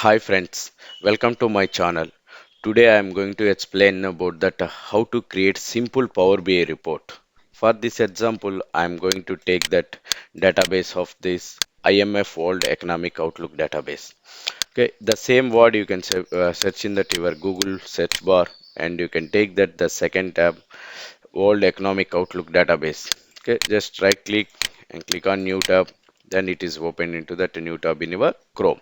Hi friends, welcome to my channel. Today I am going to explain about that how to create simple Power BI report. For this example, I am going to take that database of this IMF World Economic Outlook database. Okay, the same word you can search in that your Google search bar, and you can take that the second tab World Economic Outlook database. Okay, just right click and click on new tab, then it is opened into that new tab in your Chrome.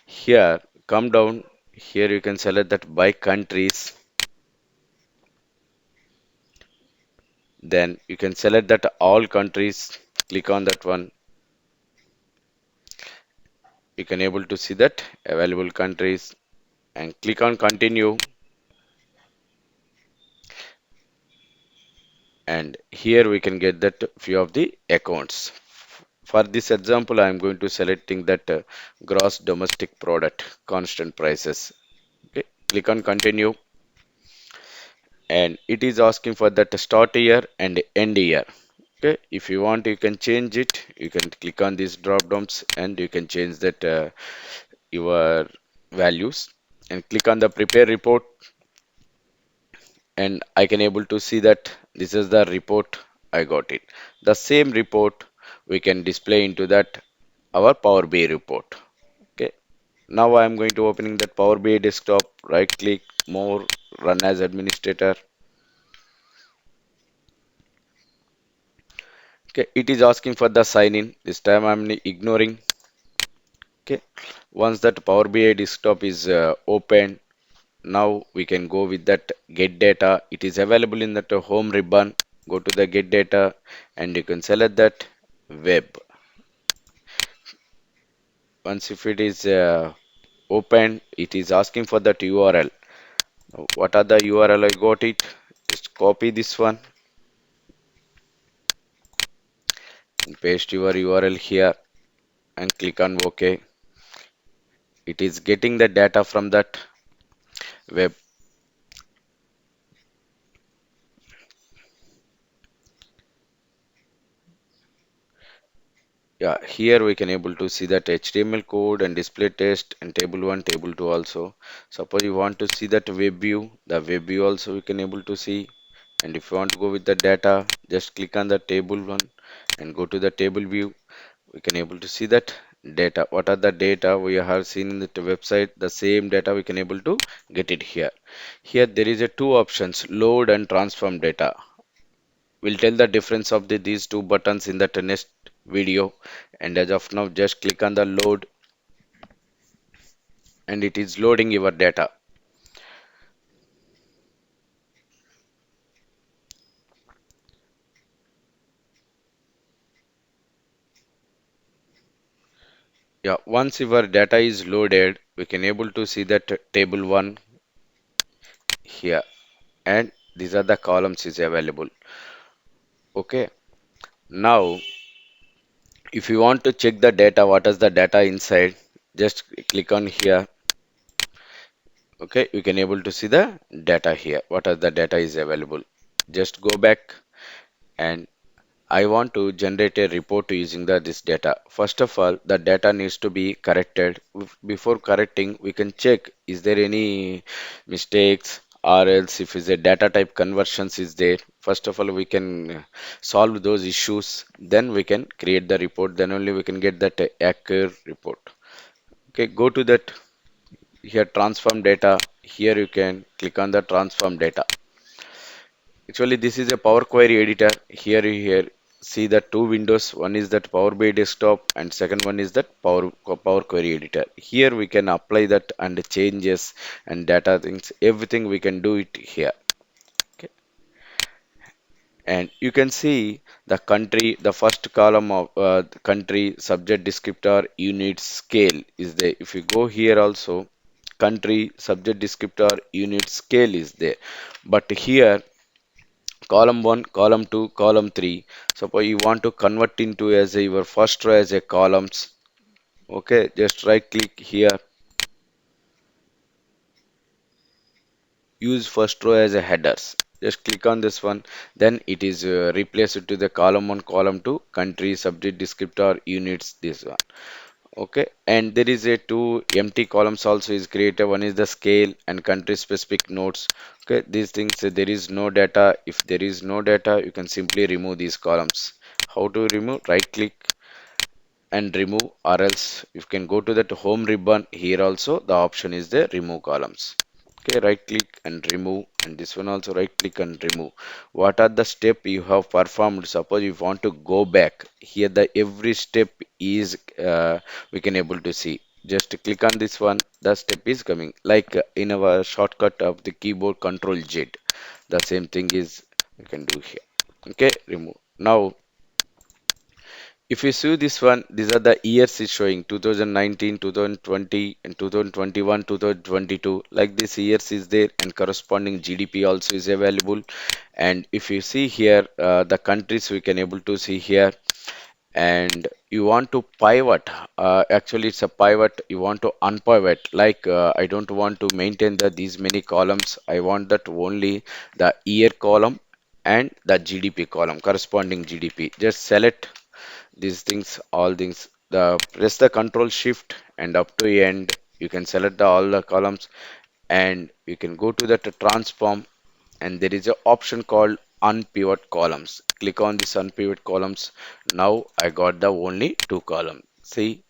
Here, come down. Here you can select that by countries. Then you can select that all countries. Click on that one. You can able to see that available countries and click on continue. And here we can get that few of the accounts. For this example, I am going to selecting that gross domestic product constant prices. Okay. Click on continue and it is asking for that start year and end year. Okay, if you want, you can change it. You can click on these drop downs and you can change that your values and click on the prepare report. And I can able to see that this is the report I got it. The same report we can display into that our Power BI report. Okay, now I am going to opening that Power BI desktop. Right click, more, run as administrator. Okay, it is asking for the sign in. This time I'm ignoring. Okay, once that Power BI desktop is open, now we can go with that get data. It is available in that home ribbon. Go to the get data and you can select that web. Once if it is open, it is asking for that URL. What are the URL? I got it. Just copy this one and paste your URL here and click on OK. It is getting the data from that web. Yeah, here we can able to see that HTML code and display test and table 1, table 2 also. Suppose you want to see that web view, the web view also we can able to see. And if you want to go with the data, just click on the table 1 and go to the table view. We can able to see that data. What are the data we have seen in the website? The same data we can able to get it here. Here there is a two options, load and transform data. We'll tell the difference of these two buttons in the next video, and as of now just click on the load and it is loading your data. Yeah, once your data is loaded, we can able to see that table 1 here, and these are the columns is available. Okay, now if you want to check the data, what is the data inside, just click on here. Okay, you can able to see the data here, what are the data is available. Just go back and I want to generate a report using this data. First of all, the data needs to be corrected. Before correcting, we can check is there any mistakes or else if is a data type conversions is there. First of all, we can solve those issues. Then we can create the report. Then only we can get that accurate report. Okay, go to that here transform data. Here you can click on the transform data. Actually, this is a Power Query editor. Here you here see the two windows. One is that Power BI desktop and second one is that Power Query editor. Here we can apply that and changes and data things. Everything we can do it here. Okay. And you can see the country, the first column of the country subject descriptor unit scale is there. If you go here also, country subject descriptor unit scale is there. But here column 1, column 2, column 3. Suppose you want to convert into as your first row as a columns. Okay, just right click here, use first row as a headers. Just click on this one, then it is replaced to the column 1, column 2, country, subject, descriptor, units, this one. Okay, and there is a two empty columns also is created. One is the scale and country specific notes. Okay, these things there is no data. If there is no data, you can simply remove these columns. How to remove? Right click and remove, or else you can go to that home ribbon. Here also the option is there, remove columns. Okay, right click and remove, and this one also right click and remove. What are the step you have performed? Suppose you want to go back here, the every step is we can able to see. Just click on this one, the step is coming like in our shortcut of the keyboard, control Z. The same thing is we can do here. Okay, remove. Now if you see this one, these are the years is showing 2019, 2020, and 2021, 2022. Like this years is there, and corresponding GDP also is available. And if you see here, the countries we can able to see here, and you want to pivot. Actually, it's a pivot. You want to unpivot. Like I don't want to maintain these many columns. I want that only the year column and the GDP column, corresponding GDP. Just select these things, all things, the press the control shift and up to end, you can select all the columns, and you can go to that transform, and there is an option called unpivot columns. Click on this unpivot columns. Now I got the only two columns. See,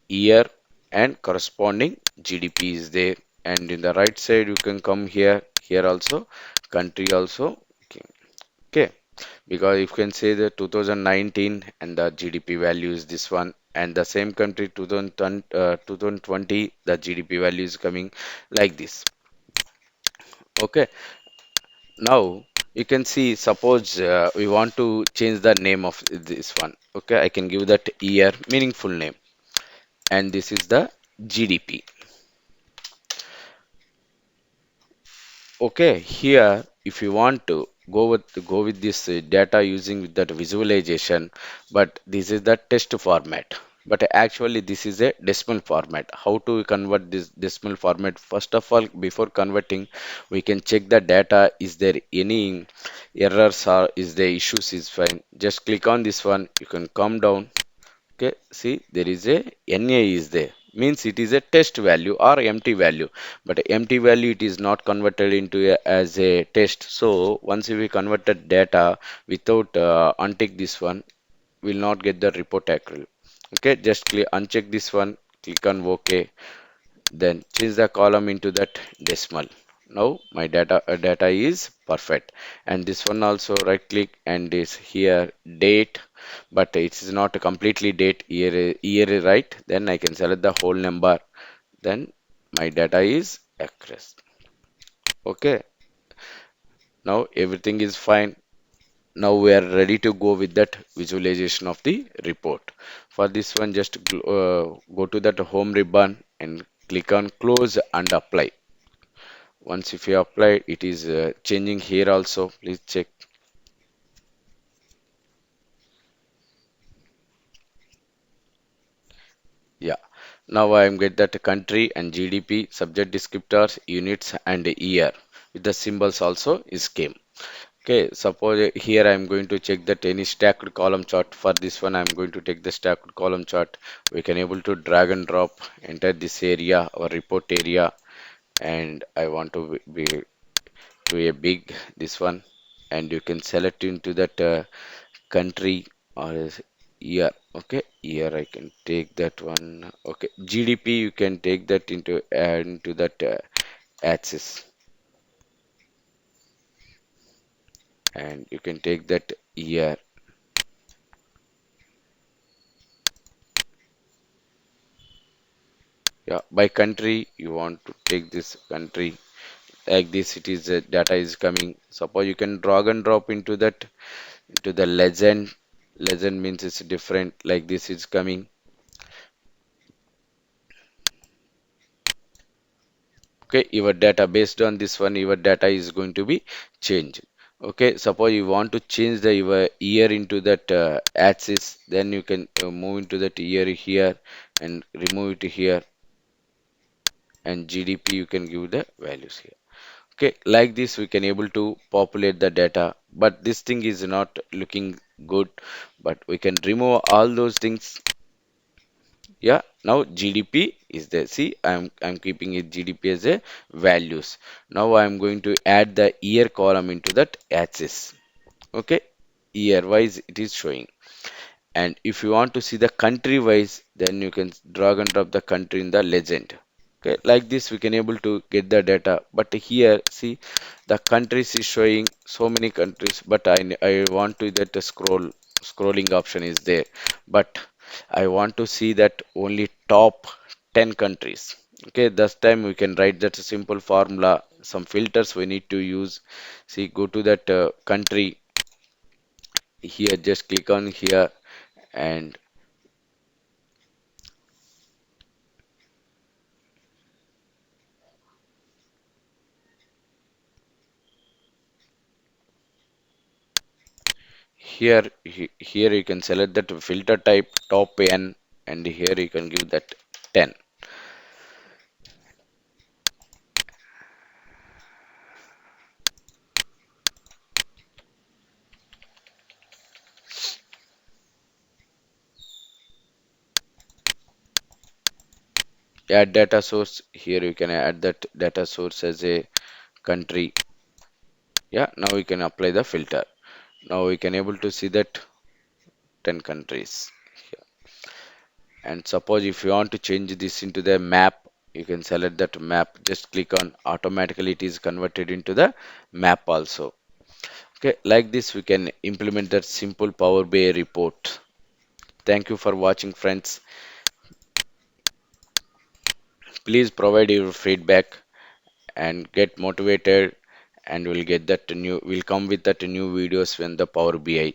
year and corresponding GDP is there, and in the right side you can come here, here also country also. Okay, okay, because you can say the 2019 and the GDP value is this one, and the same country 2020 the GDP value is coming like this. Okay, now you can see, suppose we want to change the name of this one. Okay, I can give that year meaningful name, and this is the GDP. Okay, here if you want to go with this data using with that visualization, but this is the text format. But actually this is a decimal format. How to convert this decimal format? First of all, before converting, we can check the data. Is there any errors or is there issues? Is fine. Just click on this one. You can come down. Okay, see there is a NA is there, means it is a test value or empty value, but empty value it is not converted into as a test. So once we converted data without untick this one, will not get the report accurate. Okay, just click uncheck this one, click on OK, then change the column into that decimal. Now my data is perfect, and this one also right click and is here date, but it is not a completely date, year is right. Then I can select the whole number, then my data is accurate. Okay, now everything is fine. Now we are ready to go with that visualization of the report. For this one, just go to that home ribbon and click on close and apply. Once if you apply, it is changing here also. Please check. Yeah. Now I am get that country and GDP, subject descriptors, units and year. With the symbols also is came. Okay, suppose here I am going to check that any stacked column chart. For this one, I am going to take the stacked column chart. We can able to drag and drop, enter this area or report area, and I want to be to a big this one, and you can select into that country or year. Okay, year I can take that one. Okay, GDP you can take that into add into that axis, and you can take that year. Yeah, by country you want to take this country like this. It is data is coming. Suppose you can drag and drop into that into the legend. Legend means it's different. Like this is coming. Okay, your data based on this one, your data is going to be changed. Okay, suppose you want to change the your year into that axis, then you can move into that year here and remove it here, and GDP you can give the values here. Okay, like this we can able to populate the data, but this thing is not looking good, but we can remove all those things. Yeah, now GDP is there. See, I'm keeping it GDP as a values. Now I'm going to add the year column into that axis. Okay, year wise it is showing. And if you want to see the country wise, then you can drag and drop the country in the legend. Okay, like this we can able to get the data. But here, see, the countries is showing so many countries, but I want to that the scrolling option is there. But I want to see that only top 10 countries. Okay, this time we can write that simple formula, some filters we need to use. See, go to that country here, just click on here, and here you can select that filter type top n, and here you can give that 10. Add data source, here you can add that data source as a country. Yeah, now we can apply the filter. Now we can able to see that 10 countries. And suppose if you want to change this into the map, you can select that map, just click on, automatically it is converted into the map also. Okay, like this we can implement that simple Power BI report. Thank you for watching, friends. Please provide your feedback and get motivated, and we'll come with that new videos when the Power BI.